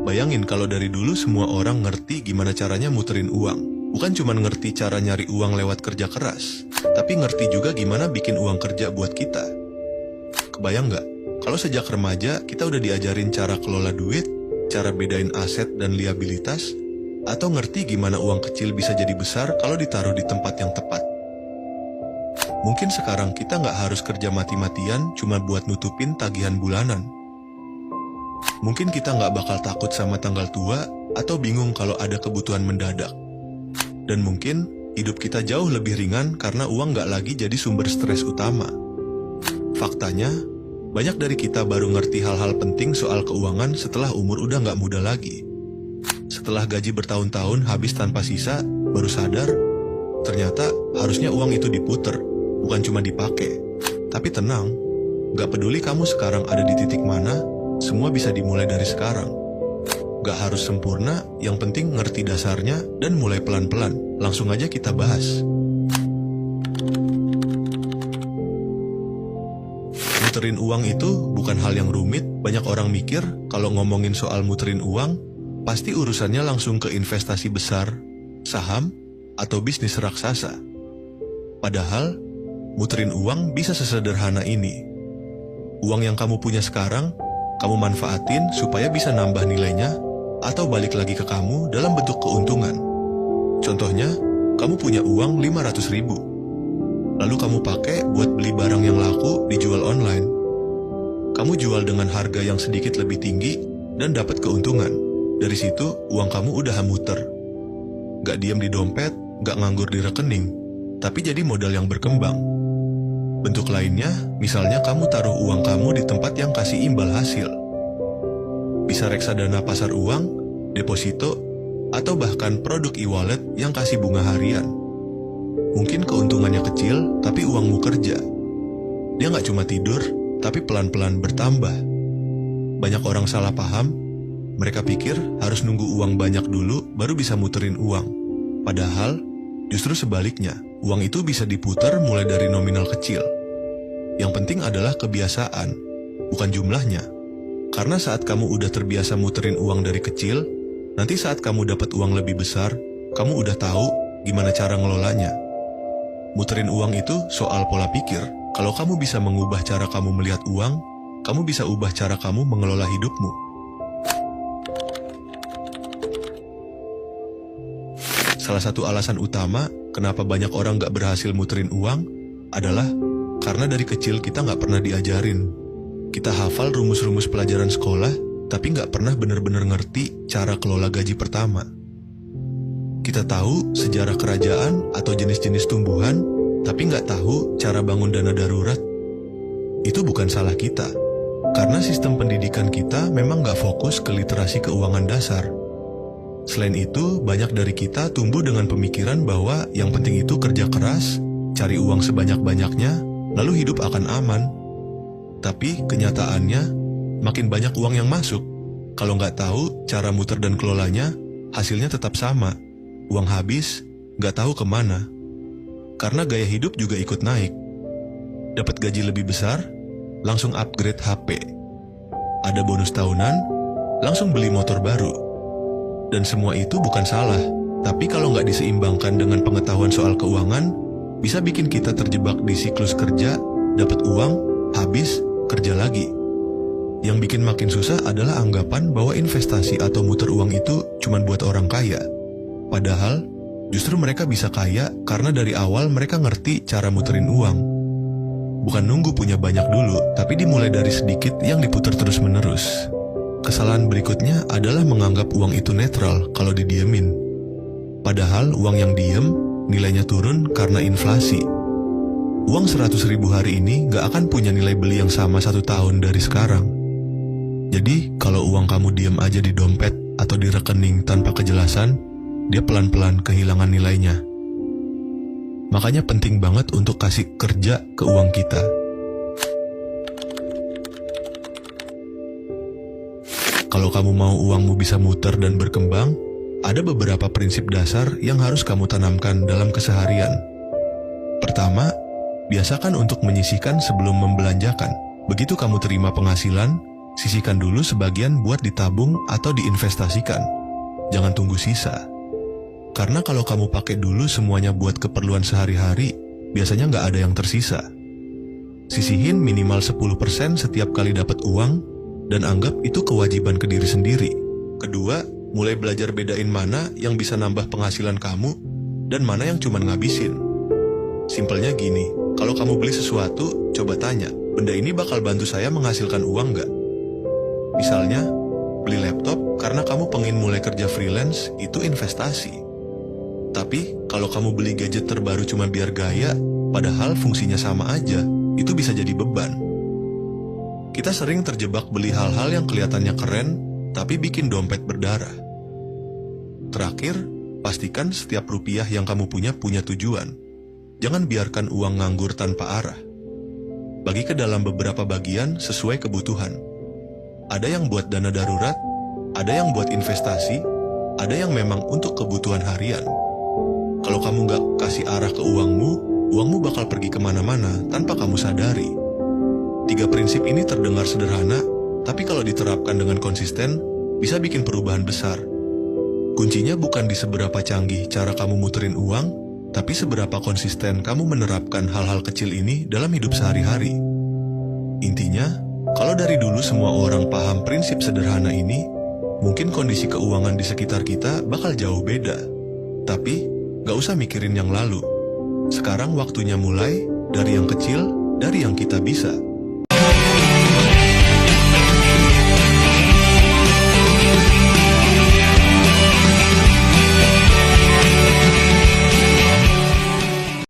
Bayangin kalau dari dulu semua orang ngerti gimana caranya muterin uang. Bukan cuma ngerti cara nyari uang lewat kerja keras, tapi ngerti juga gimana bikin uang kerja buat kita. Kebayang nggak? Kalau sejak remaja kita udah diajarin cara kelola duit, cara bedain aset dan liabilitas, atau ngerti gimana uang kecil bisa jadi besar kalau ditaruh di tempat yang tepat. Mungkin sekarang kita nggak harus kerja mati-matian cuma buat nutupin tagihan bulanan. Mungkin kita nggak bakal takut sama tanggal tua atau bingung kalau ada kebutuhan mendadak. Dan mungkin hidup kita jauh lebih ringan karena uang nggak lagi jadi sumber stres utama. Faktanya, banyak dari kita baru ngerti hal-hal penting soal keuangan setelah umur udah nggak muda lagi. Setelah gaji bertahun-tahun habis tanpa sisa, baru sadar, ternyata harusnya uang itu diputer, bukan cuma dipakai. Tapi tenang, nggak peduli kamu sekarang ada di titik mana, semua bisa dimulai dari sekarang. Gak harus sempurna, yang penting ngerti dasarnya dan mulai pelan-pelan. Langsung aja kita bahas. Muterin uang itu bukan hal yang rumit. Banyak orang mikir kalau ngomongin soal muterin uang, pasti urusannya langsung ke investasi besar, saham, atau bisnis raksasa. Padahal, muterin uang bisa sesederhana ini. Uang yang kamu punya sekarang, kamu manfaatin supaya bisa nambah nilainya, atau balik lagi ke kamu dalam bentuk keuntungan. Contohnya, kamu punya uang 500.000. Lalu kamu pakai buat beli barang yang laku dijual online. Kamu jual dengan harga yang sedikit lebih tinggi dan dapat keuntungan. Dari situ, uang kamu udah muter. Gak diam di dompet, gak nganggur di rekening, tapi jadi modal yang berkembang. Bentuk lainnya, misalnya kamu taruh uang kamu di tempat yang kasih imbal hasil. Bisa reksadana pasar uang, deposito, atau bahkan produk e-wallet yang kasih bunga harian. Mungkin keuntungannya kecil, tapi uangmu kerja. Dia nggak cuma tidur, tapi pelan-pelan bertambah. Banyak orang salah paham, mereka pikir harus nunggu uang banyak dulu baru bisa muterin uang. Padahal, justru sebaliknya, uang itu bisa diputar mulai dari nominal kecil. Yang penting adalah kebiasaan, bukan jumlahnya. Karena saat kamu udah terbiasa muterin uang dari kecil, nanti saat kamu dapat uang lebih besar, kamu udah tahu gimana cara ngelolanya. Muterin uang itu soal pola pikir. Kalau kamu bisa mengubah cara kamu melihat uang, kamu bisa ubah cara kamu mengelola hidupmu. Salah satu alasan utama kenapa banyak orang gak berhasil muterin uang adalah karena dari kecil kita gak pernah diajarin. Kita hafal rumus-rumus pelajaran sekolah, tapi nggak pernah benar-benar ngerti cara kelola gaji pertama. Kita tahu sejarah kerajaan atau jenis-jenis tumbuhan, tapi nggak tahu cara bangun dana darurat. Itu bukan salah kita, karena sistem pendidikan kita memang nggak fokus ke literasi keuangan dasar. Selain itu, banyak dari kita tumbuh dengan pemikiran bahwa yang penting itu kerja keras, cari uang sebanyak-banyaknya, lalu hidup akan aman. Tapi kenyataannya, makin banyak uang yang masuk. Kalau nggak tahu cara muter dan kelolanya, hasilnya tetap sama. Uang habis, nggak tahu kemana. Karena gaya hidup juga ikut naik. Dapat gaji lebih besar, langsung upgrade HP. Ada bonus tahunan, langsung beli motor baru. Dan semua itu bukan salah. Tapi kalau nggak diseimbangkan dengan pengetahuan soal keuangan, bisa bikin kita terjebak di siklus kerja, dapat uang, habis, kerja lagi. Yang bikin makin susah adalah anggapan bahwa investasi atau muter uang itu cuma buat orang kaya. Padahal, justru mereka bisa kaya karena dari awal mereka ngerti cara muterin uang. Bukan nunggu punya banyak dulu, tapi dimulai dari sedikit yang diputar terus-menerus. Kesalahan berikutnya adalah menganggap uang itu netral kalau didiemin. Padahal uang yang diem, nilainya turun karena inflasi. Uang 100.000 hari ini gak akan punya nilai beli yang sama 1 tahun dari sekarang. Jadi, kalau uang kamu diam aja di dompet atau di rekening tanpa kejelasan, dia pelan-pelan kehilangan nilainya. Makanya penting banget untuk kasih kerja ke uang kita. Kalau kamu mau uangmu bisa muter dan berkembang, ada beberapa prinsip dasar yang harus kamu tanamkan dalam keseharian. Pertama, biasakan untuk menyisihkan sebelum membelanjakan. Begitu kamu terima penghasilan, Sisihkan dulu sebagian buat ditabung atau diinvestasikan. Jangan tunggu sisa. Karena kalau kamu pakai dulu semuanya buat keperluan sehari-hari, biasanya nggak ada yang tersisa. Sisihin minimal 10% setiap kali dapat uang, dan anggap itu kewajiban ke diri sendiri. Kedua, mulai belajar bedain mana yang bisa nambah penghasilan kamu, dan mana yang cuma ngabisin. Simpelnya gini, kalau kamu beli sesuatu, coba tanya, benda ini bakal bantu saya menghasilkan uang nggak? Misalnya, beli laptop karena kamu pengen mulai kerja freelance, itu investasi. Tapi, kalau kamu beli gadget terbaru cuma biar gaya, padahal fungsinya sama aja, itu bisa jadi beban. Kita sering terjebak beli hal-hal yang kelihatannya keren, tapi bikin dompet berdarah. Terakhir, pastikan setiap rupiah yang kamu punya tujuan. Jangan biarkan uang nganggur tanpa arah. Bagi ke dalam beberapa bagian sesuai kebutuhan. Ada yang buat dana darurat, ada yang buat investasi, ada yang memang untuk kebutuhan harian. Kalau kamu nggak kasih arah ke uangmu bakal pergi kemana-mana tanpa kamu sadari. 3 prinsip ini terdengar sederhana, tapi kalau diterapkan dengan konsisten, bisa bikin perubahan besar. Kuncinya bukan di seberapa canggih cara kamu muterin uang, tapi seberapa konsisten kamu menerapkan hal-hal kecil ini dalam hidup sehari-hari. Intinya, kalau dari dulu semua orang paham prinsip sederhana ini, mungkin kondisi keuangan di sekitar kita bakal jauh beda. Tapi, gak usah mikirin yang lalu. Sekarang waktunya mulai dari yang kecil, dari yang kita bisa.